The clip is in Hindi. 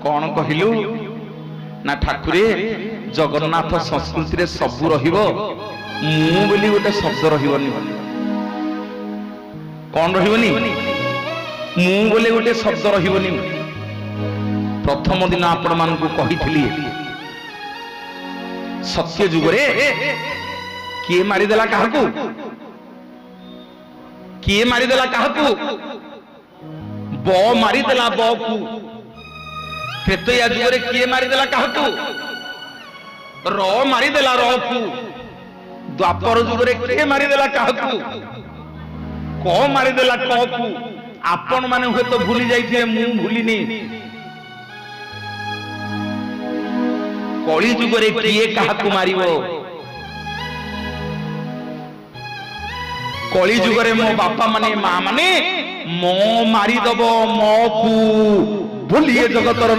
कौन कहलु ना ठाकुरे जगन्नाथ संस्कृति रे सबु रहिबो मु बोली गोटे शब्द रहिबनी कौन रहिबनी मु बोले गोटे शब्द रहिबनी प्रथम दिन आपण मानकु कहिथिली सत्य जुग रे किए मारिदेला काहाकू किए मारिदेला काहाकू ब मारिदेला ब को त्रेतया जुग रे किए मारिदेला काहाकू र मारिदेला र को द्वापर जुग रे किए मारिदेला काहाकू क मारिदेला क को आपण माने हुए तो भूली जाइथिए मु भूलिनी कली जुग रे किए काहाकू मारिबो कली जुग रे मो बापा माने माँ माने मो मारिदब मो को बोलिए जगतर